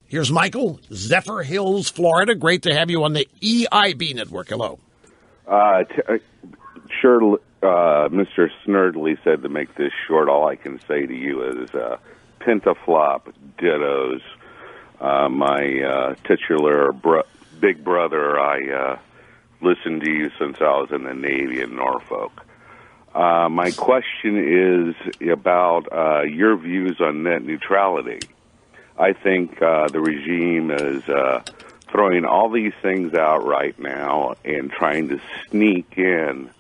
Here's Michael, Zephyr Hills, Florida. Great to have you on the EIB network. Hello. Sure, Mr. Snerdley said to make this short. All I can say to you is pentaflop dittos. My titular big brother, I listened to you since I was in the Navy in Norfolk. My question is about your views on net neutrality. I think the regime is throwing all these things out right now and trying to sneak in,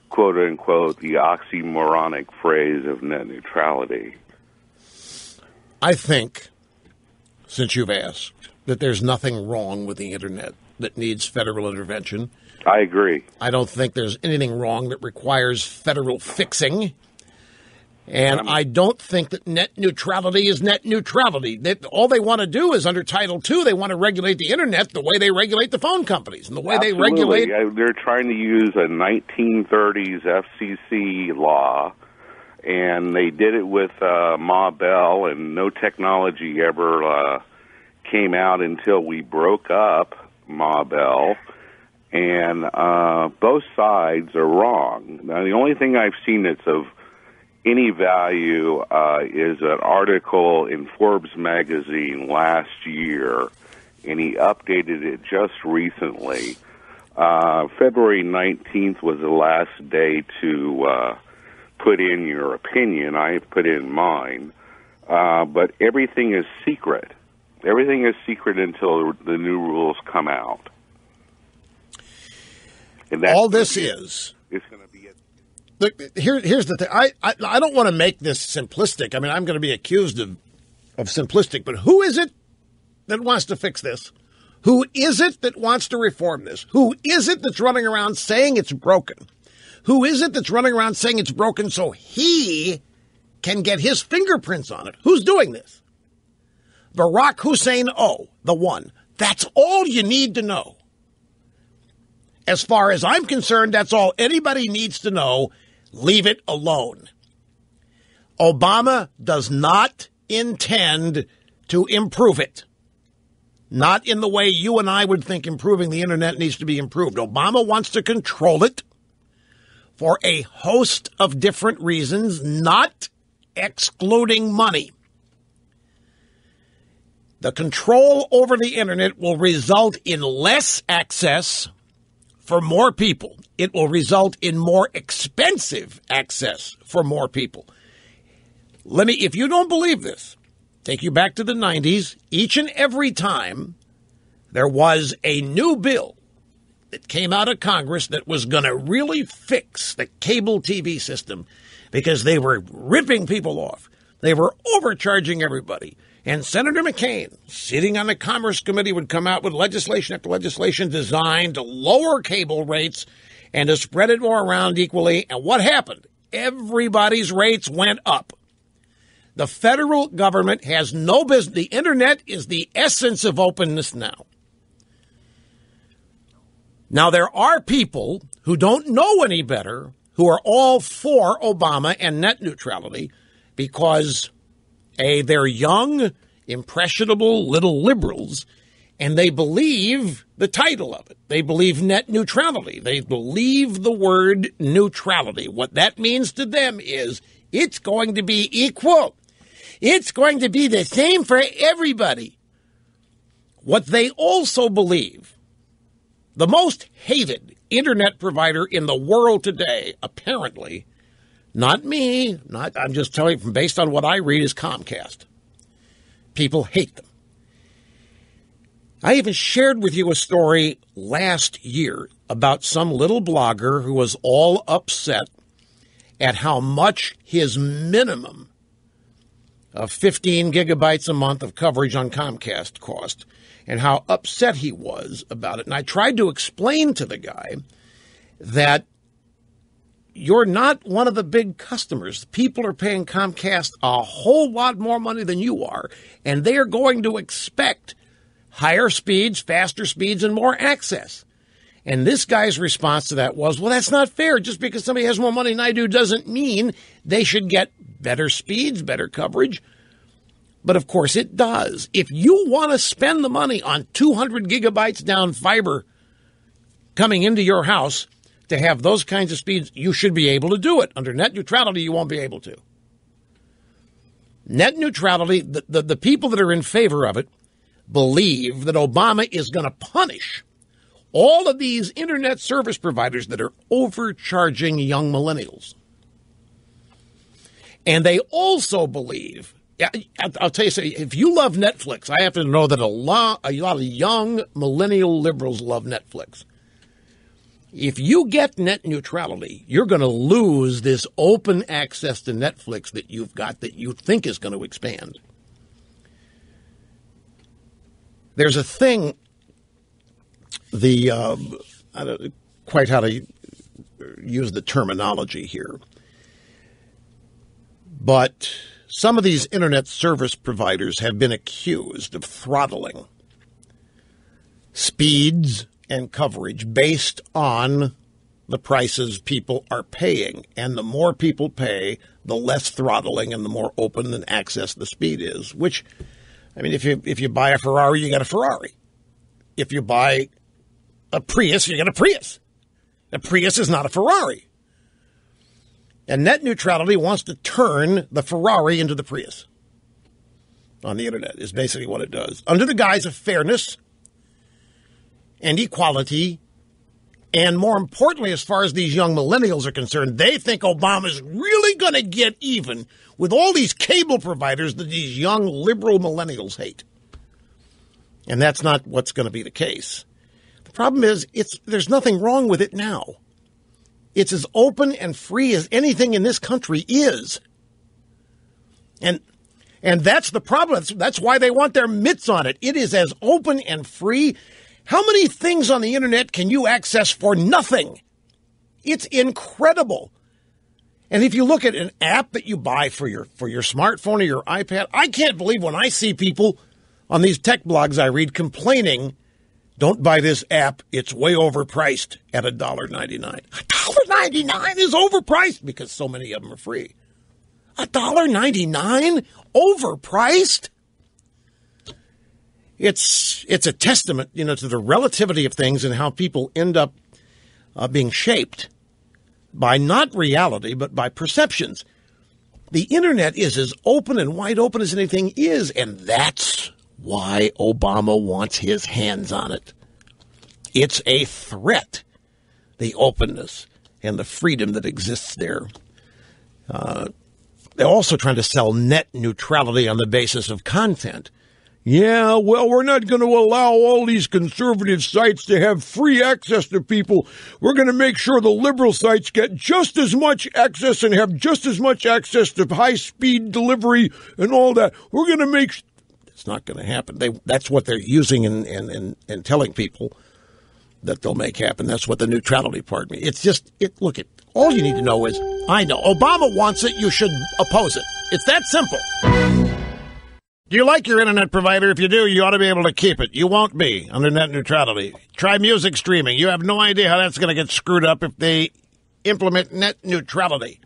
quote unquote, the oxymoronic phrase of net neutrality. I think, since you've asked, that there's nothing wrong with the Internet that needs federal intervention. I agree. I don't think there's anything wrong that requires federal fixing. And I don't think that net neutrality is net neutrality. All they want to do is, under Title II, they want to regulate the Internet the way they regulate the phone companies and the way they regulate. They're trying to use a 1930s FCC law, and they did it with Ma Bell, and no technology ever came out until we broke up Ma Bell. And both sides are wrong. Now, the only thing I've seen that's of any value is an article in Forbes magazine last year, and he updated it just recently. February 19th was the last day to put in your opinion. I put in mine. But everything is secret. Everything is secret until the new rules come out. And all this is... It's going to be Look, here's the thing. I don't want to make this simplistic. I mean, I'm going to be accused of simplistic, but who is it that wants to fix this? Who is it that wants to reform this? Who is it that's running around saying it's broken? Who is it that's running around saying it's broken so he can get his fingerprints on it? Who's doing this? Barack Hussein O, the one. That's all you need to know. As far as I'm concerned, that's all anybody needs to know. Leave it alone. Obama does not intend to improve it. Not in the way you and I would think improving the Internet needs to be improved. Obama wants to control it for a host of different reasons, not excluding money. The control over the Internet will result in less access for more people. It will result in more expensive access for more people. If you don't believe this, take you back to the 90s. Each and every time there was a new bill that came out of Congress that was going to really fix the cable TV system because they were ripping people off. They were overcharging everybody. And Senator McCain, sitting on the Commerce Committee, would come out with legislation after legislation designed to lower cable rates and to spread it more around equally. And what happened? Everybody's rates went up. The federal government has no business. The Internet is the essence of openness now. Now, there are people who don't know any better who are all for Obama and net neutrality because they're young, impressionable little liberals, and they believe the title of it. They believe net neutrality. They believe the word neutrality. What that means to them is it's going to be equal. It's going to be the same for everybody. What they also believe, the most hated Internet provider in the world today, apparently, not me, I'm just telling you, based on what I read, is Comcast. People hate them. I even shared with you a story last year about some little blogger who was all upset at how much his minimum of 15 gigabytes a month of coverage on Comcast cost and how upset he was about it. And I tried to explain to the guy that you're not one of the big customers. People are paying Comcast a whole lot more money than you are, and they are going to expect higher speeds, faster speeds, and more access. And this guy's response to that was, well, that's not fair. Just because somebody has more money than I do doesn't mean they should get better speeds, better coverage. But, of course, it does. If you want to spend the money on 200 gigabytes down fiber coming into your house to have those kinds of speeds, you should be able to do it. Under net neutrality, you won't be able to. Net neutrality, the people that are in favor of it believe that Obama is going to punish all of these internet service providers that are overcharging young millennials. And they also believe, I'll tell you something, if you love Netflix, I happen to know that a lot of young millennial liberals love Netflix. If you get net neutrality, you're going to lose this open access to Netflix that you've got that you think is going to expand. There's a thing, I don't know quite how to use the terminology here, but some of these internet service providers have been accused of throttling speeds and coverage based on the prices people are paying. And the more people pay, the less throttling and the more open and access the speed is. Which, I mean, if you buy a Ferrari, you get a Ferrari. If you buy a Prius, you get a Prius. A Prius is not a Ferrari. And net neutrality wants to turn the Ferrari into the Prius on the internet, is basically what it does. Under the guise of fairness and equality, and more importantly, as far as these young millennials are concerned, they think Obama's really going to get even with all these cable providers that these young liberal millennials hate. And that's not what's going to be the case. The problem is, there's nothing wrong with it now. It's as open and free as anything in this country is. And that's the problem. That's why they want their mitts on it. It is as open and free. How many things on the internet can you access for nothing? It's incredible. And if you look at an app that you buy for your smartphone or your iPad, I can't believe when I see people on these tech blogs I read complaining, don't buy this app, it's way overpriced at $1.99. $1.99 is overpriced because so many of them are free. $1.99 overpriced? It's a testament, to the relativity of things and how people end up being shaped by not reality, but by perceptions. The internet is as open and wide open as anything is, and that's why Obama wants his hands on it. It's a threat, the openness and the freedom that exists there. They're also trying to sell net neutrality on the basis of content. Yeah, well, we're not going to allow all these conservative sites to have free access to people. We're going to make sure the liberal sites get just as much access and have just as much access to high-speed delivery and all that. We're going to make... It's not going to happen. That's what they're using and telling people that they'll make happen. That's what the neutrality part means. It's just... Look, all you need to know is, I know, Obama wants it, you should oppose it. It's that simple. Do you like your internet provider? If you do, you ought to be able to keep it. You won't be under net neutrality. Try music streaming. You have no idea how that's going to get screwed up if they implement net neutrality.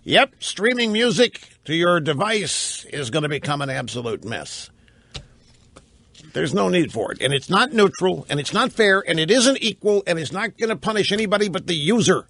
Yep, streaming music to your device is going to become an absolute mess. There's no need for it. And it's not neutral, and it's not fair, and it isn't equal, and it's not going to punish anybody but the user.